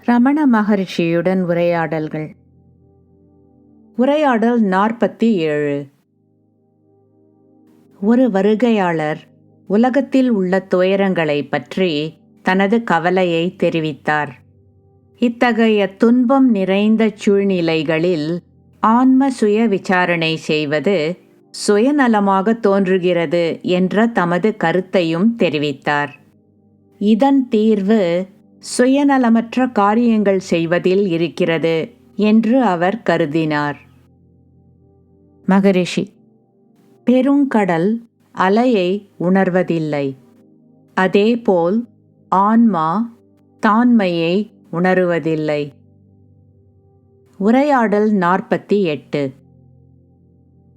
ரமண மகரிஷியுடன் உரையாடல்கள். உரையாடல் 47. ஒரு வருகையாளர் உலகத்தில் உள்ள துயரங்களை பற்றி தனது கவலையை தெரிவித்தார். இத்தகைய துன்பம் நிறைந்த சூழ்நிலைகளில் ஆன்ம சுய விசாரணை செய்வது சுயநலமாக தோன்றுகிறது என்ற தமது கருத்தையும் தெரிவித்தார். இதன் தீர்வு சுயநலமற்ற காரியங்கள் செய்வதில் இருக்கிறது என்று அவர் கருதினார். மகரிஷி: பெருங்கடல் அலையை உணர்வதில்லை, அதேபோல் ஆன்மா தான்மையை உணருவதில்லை. உரையாடல் 48.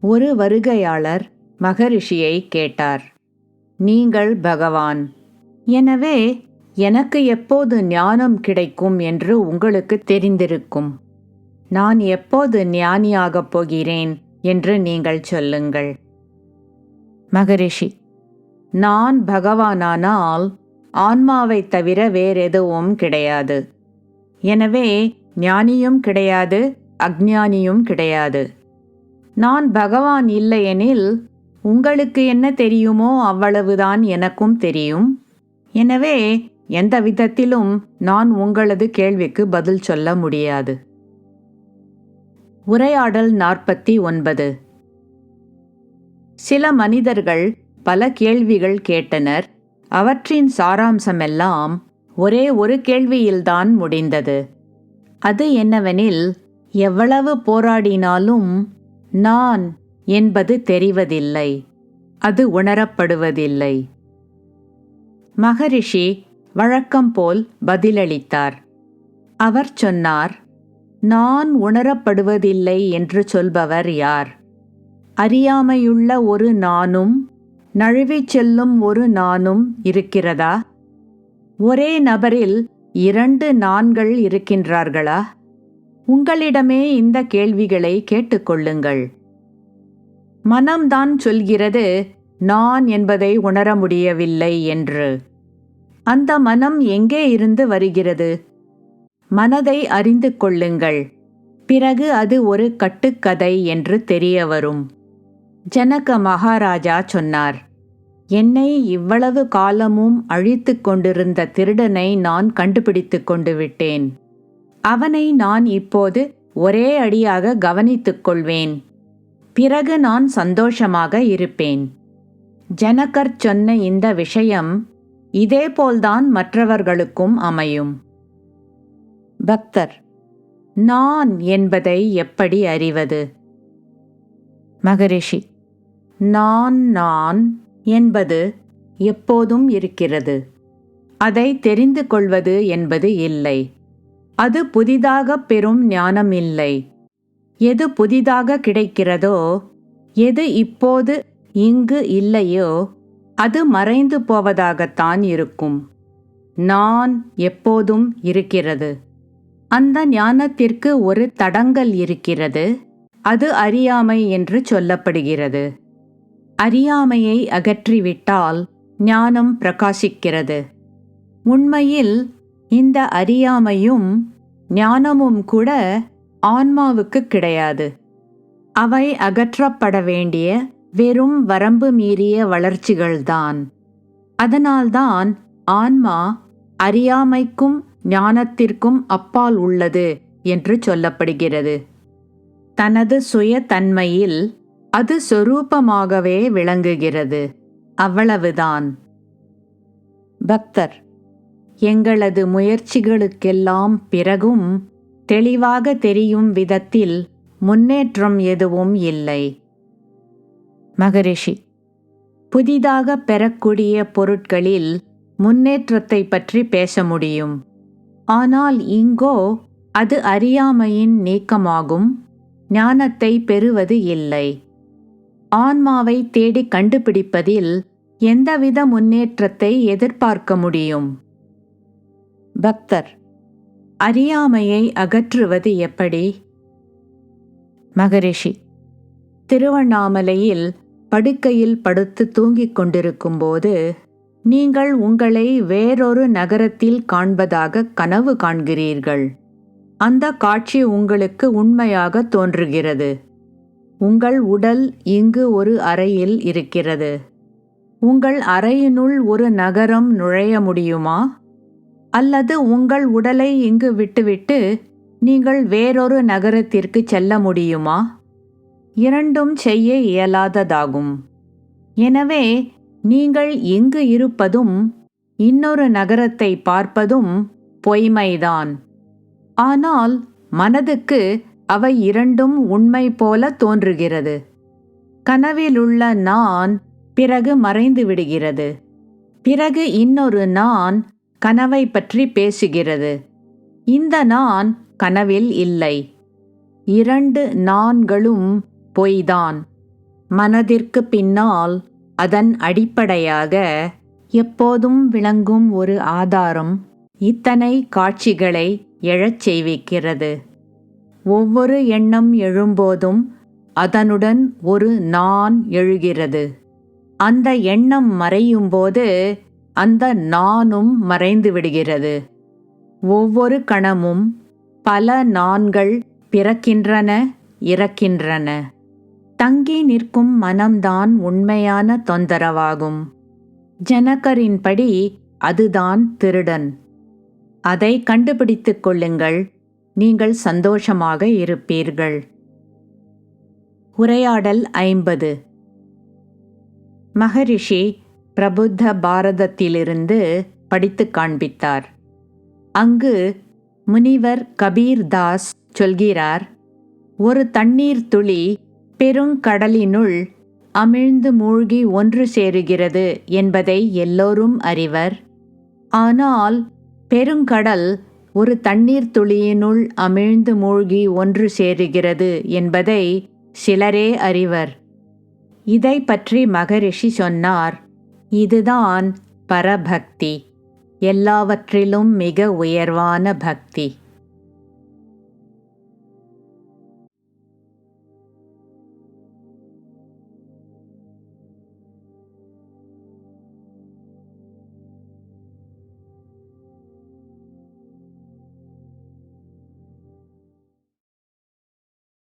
ஒரு வருகையாளர் மகரிஷியை கேட்டார். நீங்கள் பகவான், எனவே எனக்கு எப்போது ஞானம் கிடைக்கும் என்று உங்களுக்கு தெரிந்திருக்கும். நான் எப்போது ஞானியாகப் போகிறேன் என்று நீங்கள் சொல்லுங்கள். மகரிஷி: நான் பகவானானால் ஆன்மாவைத் தவிர வேறெதுவும் கிடையாது. எனவே ஞானியும் கிடையாது, அஞ்ஞானியும் கிடையாது. நான் பகவான் இல்லையெனில் உங்களுக்கு என்ன தெரியுமோ அவ்வளவுதான் எனக்கும் தெரியும். எனவே எந்த விதத்திலும் நான் உங்களது கேள்விக்கு பதில் சொல்ல முடியாது. உரையாடல் 49. சில மனிதர்கள் பல கேள்விகள் கேட்டனர். அவற்றின் சாராம்சமெல்லாம் ஒரே ஒரு கேள்வியில்தான் முடிந்தது. அது என்னவெனில், எவ்வளவு போராடினாலும் நான் என்பது தெரிவதில்லை, அது உணரப்படுவதில்லை. மகரிஷி வழக்கம் போல் பதிலளித்தார். அவர் சொன்னார், நான் உணரப்படுவதில்லை என்று சொல்பவர் யார்? அறியாமையுள்ள ஒரு நானும் நழுவிச் செல்லும் ஒரு நானும் இருக்கிறதா? ஒரே நபரில் 2 நான்கள் இருக்கின்றார்களா? உங்களிடமே இந்த கேள்விகளை கேட்டுக்கொள்ளுங்கள். மனம்தான் சொல்கிறது நான் என்பதை உணர முடியவில்லை என்று. அந்த மனம் எங்கே இருந்து வருகிறது? மனதை அறிந்து கொள்ளுங்கள். பிறகு அது ஒரு கட்டுக்கதை என்று தெரிய வரும். ஜனக மகாராஜா சொன்னார், என்னை இவ்வளவு காலமும் அழித்து கொண்டிருந்த திருடனை நான் கண்டுபிடித்து கொண்டு விட்டேன். அவனை நான் இப்போது ஒரே அடியாக கவனித்துக் கொள்வேன். பிறகு நான் சந்தோஷமாக இருப்பேன். ஜனகர் சொன்ன இந்த விஷயம் இதேபோல்தான் மற்றவர்களுக்கும் அமையும். பக்தர்: நான் என்பதை எப்படி அறிவது? மகரிஷி: நான் என்பது எப்போதும் இருக்கிறது. அதை தெரிந்து கொள்வது என்பது இல்லை. அது புதிதாக பெறும் ஞானம் இல்லை. எது புதிதாக கிடைக்கிறதோ, எது இப்போது இங்கு இல்லையோ, அது மறைந்து போவதாகத்தான் இருக்கும். நான் எப்போதும் இருக்கிறது. அந்த ஞானத்திற்கு ஒரு தடங்கல் இருக்கிறது. அது அறியாமை என்று சொல்லப்படுகிறது. அறியாமையை அகற்றிவிட்டால் ஞானம் பிரகாசிக்கிறது. உண்மையில் இந்த அறியாமையும் ஞானமும் கூட ஆன்மாவுக்கு கிடையாது. அவை அகற்றப்பட வேண்டிய வெறும் வரம்பு மீறிய வளர்ச்சிகள்தான். அதனால்தான் ஆன்மா அறியாமைக்கும் ஞானத்திற்கும் அப்பால் உள்ளது என்று சொல்லப்படுகிறது. தனது சுய தன்மையில் அது சொரூபமாகவே விளங்குகிறது. அவ்வளவுதான். பக்தர்: எங்களது முயற்சிகளுக்கெல்லாம் பிறகும் தெளிவாக தெரியும் விதத்தில் முன்னேற்றம் எதுவும் இல்லை. மகரிஷி: புதிதாக பெறக்கூடிய பொருட்களில் முன்னேற்றத்தை பற்றி பேச முடியும். ஆனால் இங்கோ அது அறியாமையின் நீக்கமாகும். ஞானத்தை பெறுவது இல்லை. ஆன்மாவை தேடி கண்டுபிடிப்பதில் எந்தவித முன்னேற்றத்தை எதிர்பார்க்க முடியும்? பக்தர்: அறியாமையை அகற்றுவது எப்படி? மகரிஷி: திருவண்ணாமலையில் படுக்கையில் படுத்து தூங்கிக் கொண்டிருக்கும்போது நீங்கள் உங்களை வேறொரு நகரத்தில் காண்பதாக கனவு காண்கிறீர்கள். அந்த காட்சி உங்களுக்கு உண்மையாக தோன்றுகிறது. உங்கள் உடல் இங்கு ஒரு அறையில் இருக்கிறது. உங்கள் அறையினுள் ஒரு நகரம் நுழைய முடியுமா? அல்லது உங்கள் உடலை இங்கு விட்டுவிட்டு நீங்கள் வேறொரு நகரத்திற்கு செல்ல முடியுமா? இரண்டும் செய்ய இயலாததாகும். எனவே நீங்கள் இங்கு இருப்பதும் இன்னொரு நகரத்தை பார்ப்பதும் பொய்மைதான். ஆனால் மனதுக்கு அவை இரண்டும் உண்மை போல தோன்றுகிறது. கனவிலுள்ள நான் பிறகு மறைந்து விடுகிறது. பிறகு இன்னொரு நான் கனவை பற்றி பேசுகிறது. இந்த நான் கனவில் இல்லை. இரண்டு நான்களும் பொய்தான். மனதிற்கு பின்னால் அதன் அடிப்படையாக எப்போதும் விளங்கும் ஒரு ஆதாரம் இத்தனை காட்சிகளை எழச் செய்விக்கிறது. ஒவ்வொரு எண்ணம் எழும்போதும் அதனுடன் ஒரு நான் எழுகிறது. அந்த எண்ணம் மறையும்போது அந்த நானும் மறைந்து விடுகிறது. ஒவ்வொரு கணமும் பல நான்கள் பிறக்கின்றன, இறக்கின்றன. தங்கி நிற்கும் மனம்தான் உண்மையான தொந்தரவாகும். ஜனகரின்படி அதுதான் திருடன். அதை கண்டுபிடித்துக் கொள்ளுங்கள். நீங்கள் சந்தோஷமாக இருப்பீர்கள். உரையாடல் 50. மகரிஷி பிரபுத்த பாரதத்திலிருந்து படித்து காண்பித்தார். அங்கு முனிவர் கபீர் தாஸ் சொல்கிறார், ஒரு தண்ணீர் துளி பெருங்கடலினுள் அமிழ்ந்து மூழ்கி ஒன்று சேருகிறது என்பதை எல்லோரும் அறிவர். ஆனால் பெருங்கடல் ஒரு தண்ணீர் துளியினுள் அமிழ்ந்து மூழ்கி ஒன்று சேருகிறது என்பதை சிலரே அறிவர். இதை பற்றி மகரிஷி சொன்னார், இதுதான் பரபக்தி, எல்லாவற்றிலும் மிக உயர்வான பக்தி.